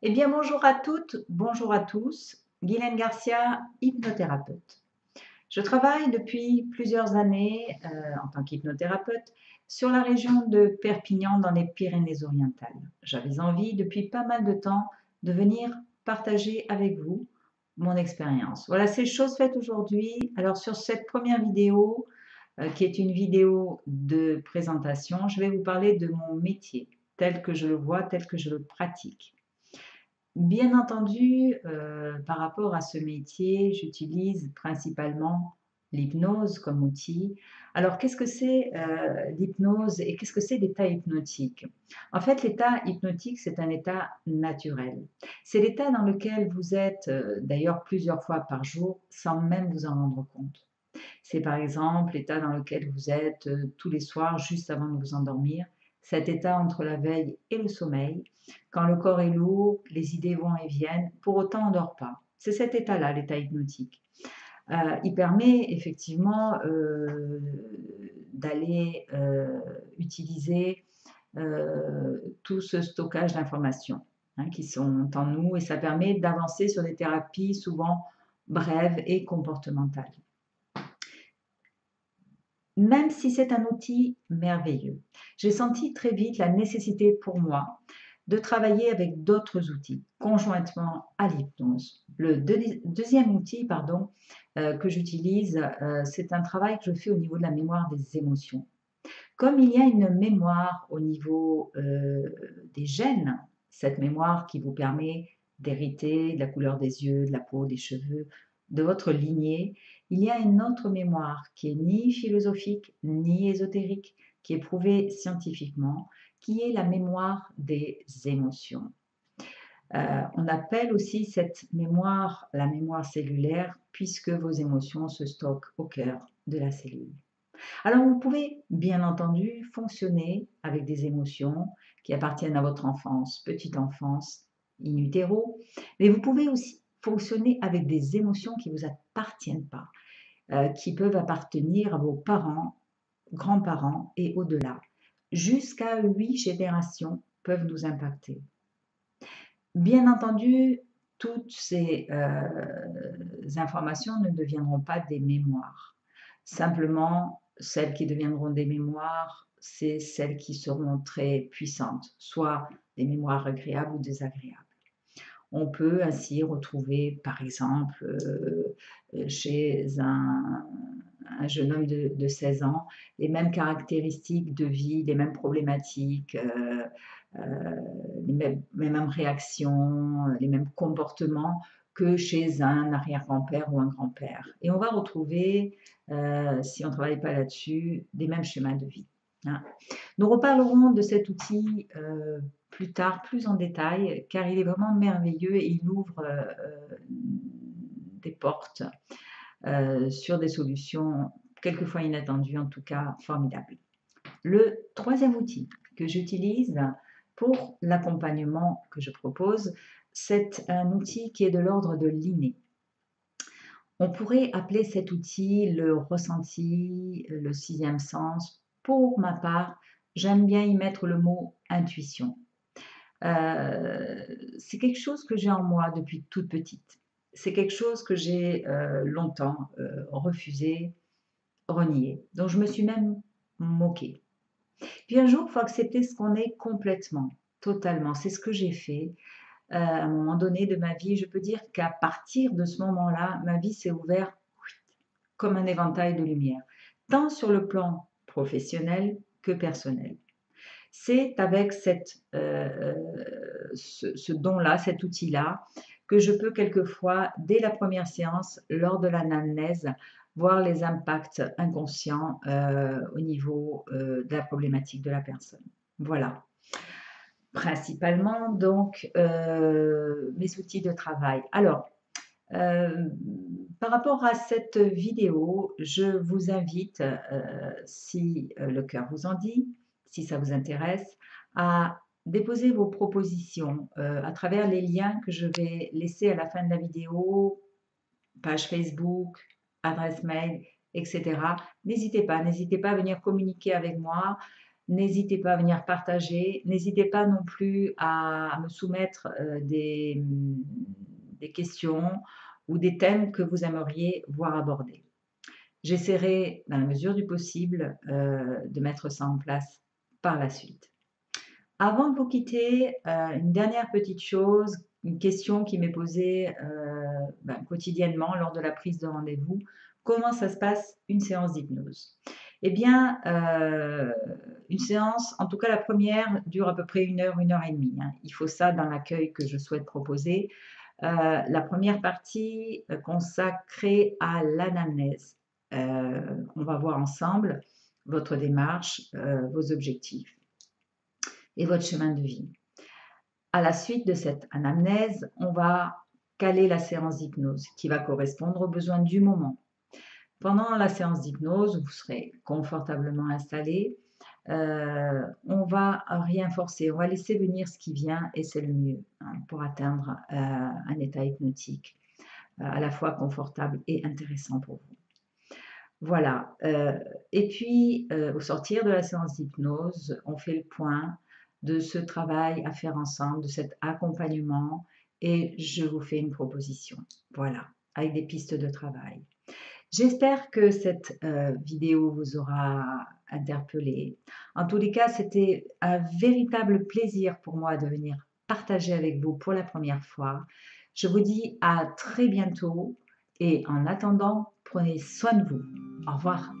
Eh bien, bonjour à toutes, bonjour à tous. Guylaine Garcia, hypnothérapeute. Je travaille depuis plusieurs années en tant qu'hypnothérapeute sur la région de Perpignan dans les Pyrénées-Orientales. J'avais envie depuis pas mal de temps de venir partager avec vous mon expérience. Voilà, c'est chose faite aujourd'hui. Alors sur cette première vidéo, qui est une vidéo de présentation, je vais vous parler de mon métier, tel que je le vois, tel que je le pratique. Bien entendu, par rapport à ce métier, j'utilise principalement l'hypnose comme outil. Alors, qu'est-ce que c'est l'hypnose et qu'est-ce que c'est l'état hypnotique? En fait, l'état hypnotique, c'est un état naturel. C'est l'état dans lequel vous êtes, d'ailleurs plusieurs fois par jour, sans même vous en rendre compte. C'est par exemple l'état dans lequel vous êtes tous les soirs, juste avant de vous endormir, cet état entre la veille et le sommeil, quand le corps est lourd, les idées vont et viennent, pour autant on ne dort pas. C'est cet état-là, l'état hypnotique. Il permet effectivement d'aller utiliser tout ce stockage d'informations qui sont en nous et ça permet d'avancer sur des thérapies souvent brèves et comportementales. Même si c'est un outil merveilleux, j'ai senti très vite la nécessité pour moi de travailler avec d'autres outils conjointement à l'hypnose. Le deuxième outil que j'utilise, c'est un travail que je fais au niveau de la mémoire des émotions. Comme il y a une mémoire au niveau des gènes, cette mémoire qui vous permet d'hériter de la couleur des yeux, de la peau, des cheveux, de votre lignée, il y a une autre mémoire qui est ni philosophique ni ésotérique, qui est prouvée scientifiquement, qui est la mémoire des émotions. On appelle aussi cette mémoire la mémoire cellulaire, puisque vos émotions se stockent au cœur de la cellule. Alors vous pouvez bien entendu fonctionner avec des émotions qui appartiennent à votre enfance, petite enfance, in utero, mais vous pouvez aussi fonctionner avec des émotions qui ne vous appartiennent pas, qui peuvent appartenir à vos parents, grands-parents et au-delà. Jusqu'à 8 générations peuvent nous impacter. Bien entendu, toutes ces informations ne deviendront pas des mémoires. Simplement, celles qui deviendront des mémoires, c'est celles qui seront très puissantes, soit des mémoires agréables ou désagréables. On peut ainsi retrouver, par exemple, chez un jeune homme de 16 ans, les mêmes caractéristiques de vie, les mêmes problématiques, les mêmes réactions, les mêmes comportements que chez un arrière-grand-père ou un grand-père. Et on va retrouver, si on ne travaille pas là-dessus, des mêmes schémas de vie. Nous reparlerons de cet outil plus tard, plus en détail, car il est vraiment merveilleux et il ouvre des portes sur des solutions quelquefois inattendues, en tout cas formidables. Le troisième outil que j'utilise pour l'accompagnement que je propose, c'est un outil qui est de l'ordre de l'inné. On pourrait appeler cet outil le ressenti, le sixième sens. Pour ma part, j'aime bien y mettre le mot intuition. C'est quelque chose que j'ai en moi depuis toute petite. C'est quelque chose que j'ai longtemps refusé, renié, dont je me suis même moquée. Puis un jour, il faut accepter ce qu'on est complètement, totalement. C'est ce que j'ai fait. À un moment donné de ma vie, je peux dire qu'à partir de ce moment-là, ma vie s'est ouverte comme un éventail de lumière, tant sur le plan professionnel que personnel. C'est avec ce don-là, cet outil-là, que je peux quelquefois, dès la première séance, lors de l'anamnèse, voir les impacts inconscients au niveau de la problématique de la personne. Voilà. Principalement, donc, mes outils de travail. Alors, par rapport à cette vidéo, je vous invite, si le cœur vous en dit, si ça vous intéresse, à déposer vos propositions à travers les liens que je vais laisser à la fin de la vidéo, page Facebook, adresse mail, etc. N'hésitez pas à venir communiquer avec moi. N'hésitez pas à venir partager. N'hésitez pas non plus à me soumettre des questions ou des thèmes que vous aimeriez voir abordés. J'essaierai, dans la mesure du possible, de mettre ça en place par la suite. Avant de vous quitter, une dernière petite chose, une question qui m'est posée quotidiennement lors de la prise de rendez-vous. Comment ça se passe une séance d'hypnose? Eh bien, une séance, en tout cas la première, dure à peu près 1 heure, 1 heure et demie, hein. Il faut ça dans l'accueil que je souhaite proposer. La première partie consacrée à l'anamnèse. On va voir ensemble votre démarche, vos objectifs et votre chemin de vie. À la suite de cette anamnèse, on va caler la séance d'hypnose qui va correspondre aux besoins du moment. Pendant la séance d'hypnose, vous serez confortablement installé. On va rien forcer, on va laisser venir ce qui vient et c'est le mieux, hein, pour atteindre un état hypnotique à la fois confortable et intéressant pour vous. Voilà. Et puis, au sortir de la séance d'hypnose, on fait le point de ce travail à faire ensemble, de cet accompagnement et je vous fais une proposition. Voilà, avec des pistes de travail. J'espère que cette vidéo vous aura interpellé. En tous les cas, c'était un véritable plaisir pour moi de venir partager avec vous pour la première fois. Je vous dis à très bientôt et en attendant, prenez soin de vous. Au revoir.